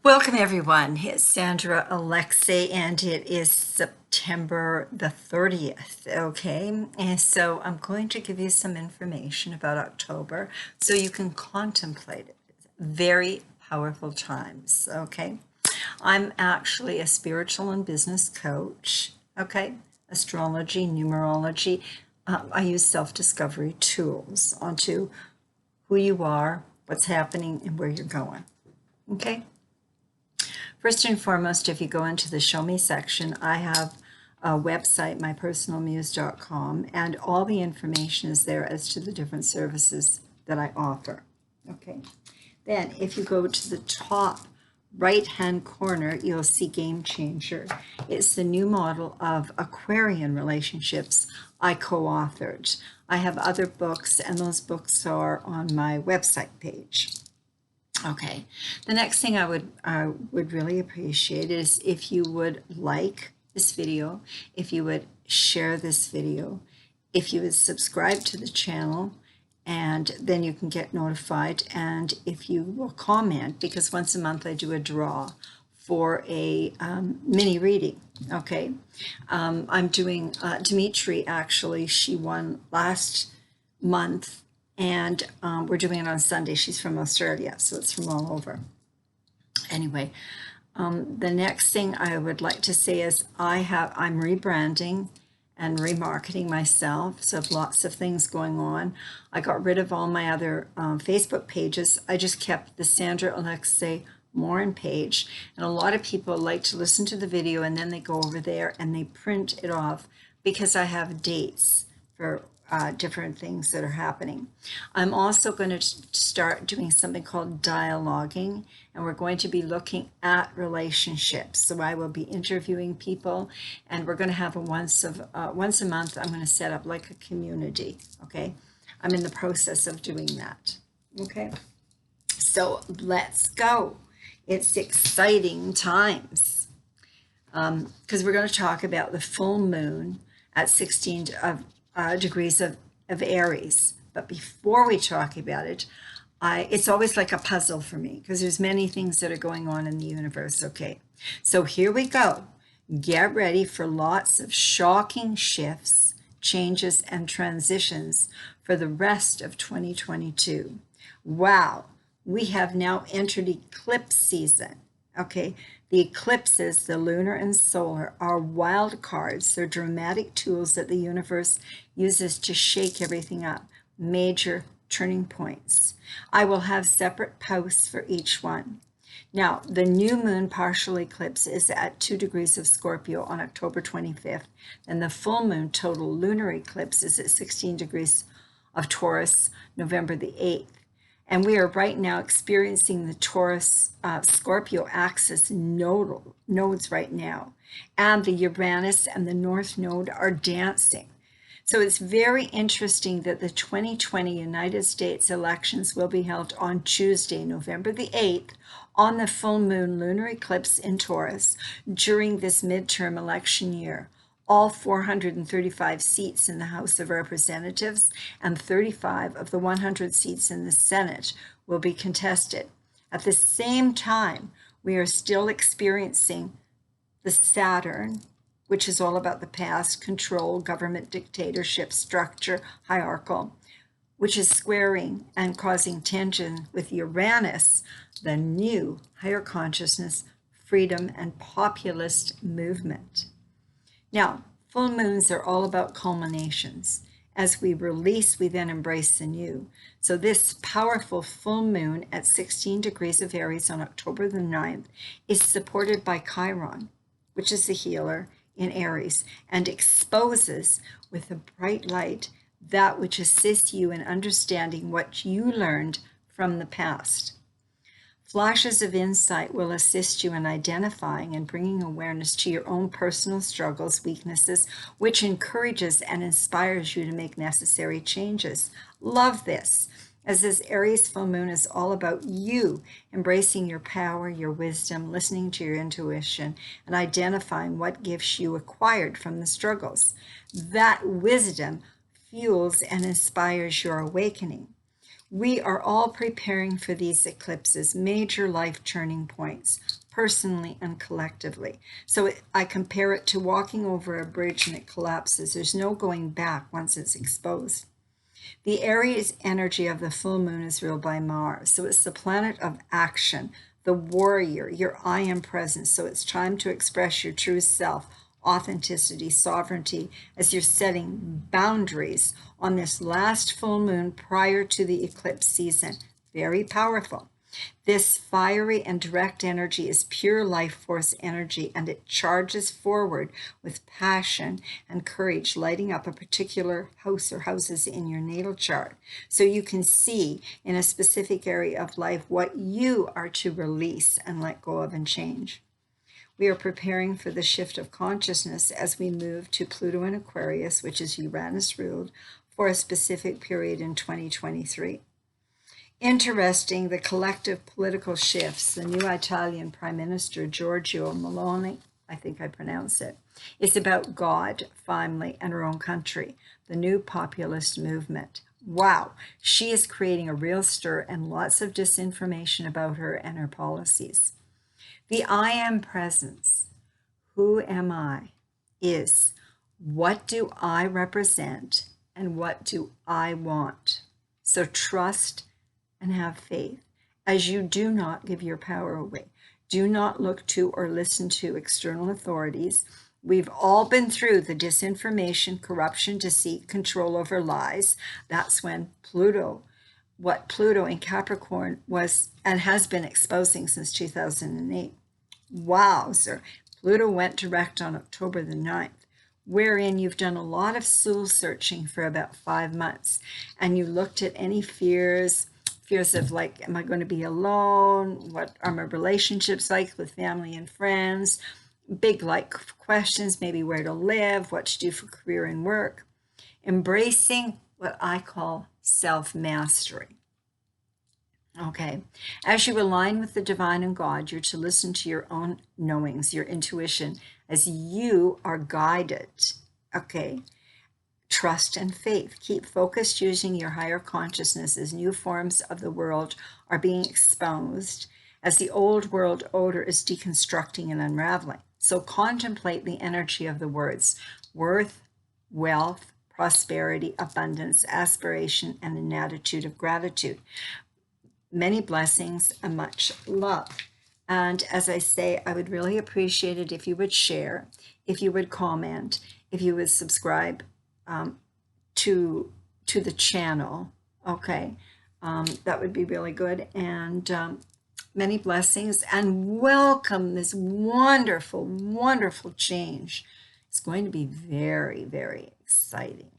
Welcome everyone. It's Sandra Alexei and it is September the 30th, okay? And so I'm going to give you some information about October so you can contemplate it. Very powerful times, okay? I'm actually a spiritual and business coach, okay? Astrology, numerology. I use self-discovery tools onto who you are, what's happening, and where you're going, okay? First and foremost, if you go into the Show Me section, I have a website, mypersonalmuse.com, and all the information is there as to the different services that I offer. Okay. Then, if you go to the top right-hand corner, you'll see Game Changer. It's the new model of Aquarian relationships I co-authored. I have other books, and those books are on my website page. Okay, the next thing I would really appreciate is if you would like this video, if you would share this video, if you would subscribe to the channel, and then you can get notified, and if you will comment, because once a month I do a draw for a mini reading, okay? I'm doing, Dimitri actually, she won last month, and we're doing it on Sunday. She's from Australia, so it's from all over. Anyway, the next thing I would like to say is I'm rebranding and remarketing myself, so I have lots of things going on. I got rid of all my other Facebook pages. I just kept the Sandra Alexei Moren page, and a lot of people like to listen to the video and then they go over there and they print it off because I have dates for different things that are happening. I'm also going to start doing something called dialoguing, and we're going to be looking at relationships. So I will be interviewing people, and we're going to have once a month. I'm going to set up like a community. Okay, I'm in the process of doing that. Okay, so let's go. It's exciting times because we're going to talk about the full moon at 16 degrees of Aries. But before we talk about it, it's always like a puzzle for me because there's many things that are going on in the universe. Okay, so here we go. Get ready for lots of shocking shifts, changes, and transitions for the rest of 2022. Wow, we have now entered eclipse season. Okay, the eclipses, the lunar and solar, are wild cards. They're dramatic tools that the universe uses to shake everything up, major turning points. I will have separate posts for each one. Now, the new moon partial eclipse is at 2 degrees of Scorpio on October 25th, and the full moon total lunar eclipse is at 16 degrees of Taurus, November the 8th. And we are right now experiencing the Taurus Scorpio axis nodes right now. And the Uranus and the North Node are dancing. So it's very interesting that the 2020 United States elections will be held on Tuesday, November the 8th, on the full moon lunar eclipse in Taurus during this midterm election year. All 435 seats in the House of Representatives and 35 of the 100 seats in the Senate will be contested. At the same time, we are still experiencing the Saturn, which is all about the past, control, government dictatorship, structure, hierarchical, which is squaring and causing tension with Uranus, the new higher consciousness, freedom, and populist movement. Now, full moons are all about culminations. As we release, we then embrace the new. So this powerful full moon at 16 degrees of Aries on October the 9th is supported by Chiron, which is the healer in Aries, and exposes with a bright light that which assists you in understanding what you learned from the past. Flashes of insight will assist you in identifying and bringing awareness to your own personal struggles, weaknesses, which encourages and inspires you to make necessary changes. Love this, as this Aries full moon is all about you embracing your power, your wisdom, listening to your intuition, and identifying what gifts you acquired from the struggles. That wisdom fuels and inspires your awakening. We are all preparing for these eclipses, major life turning points, personally and collectively. So I compare it to walking over a bridge and it collapses. There's no going back once it's exposed. The Aries energy of the full moon is ruled by Mars. So it's the planet of action, the warrior, your I am presence. So it's time to express your true self, authenticity, sovereignty, as you're setting boundaries on this last full moon prior to the eclipse season. Very powerful. This fiery and direct energy is pure life force energy, and it charges forward with passion and courage, lighting up a particular house or houses in your natal chart. So you can see in a specific area of life what you are to release and let go of and change. We are preparing for the shift of consciousness as we move to Pluto in Aquarius, which is Uranus ruled, for a specific period in 2023. Interesting, the collective political shifts. The new Italian Prime Minister, Giorgio Meloni, I think I pronounce it, is about God, family, and her own country. The new populist movement. Wow, she is creating a real stir and lots of disinformation about her and her policies. The I am presence, who am I, is what do I represent and what do I want. So trust and have faith as you do not give your power away. Do not look to or listen to external authorities. We've all been through the disinformation, corruption, deceit, control over lies. That's when what Pluto in Capricorn was and has been exposing since 2008. Wow, sir. Pluto went direct on October the 9th, wherein you've done a lot of soul searching for about 5 months, and you looked at any fears of like, am I going to be alone? What are my relationships like with family and friends? Big like questions, maybe where to live, what to do for career and work. Embracing what I call self-mastery. Okay, as you align with the divine and God, you're to listen to your own knowings, your intuition, as you are guided. Okay, trust and faith. Keep focused using your higher consciousness as new forms of the world are being exposed, as the old world order is deconstructing and unraveling. So contemplate the energy of the words worth, wealth, prosperity, abundance, aspiration, and an attitude of gratitude. Many blessings and much love. And as I say, I would really appreciate it if you would share, if you would comment, if you would subscribe to the channel. Okay, that would be really good. And many blessings, and welcome this wonderful, wonderful change. It's going to be very, very exciting.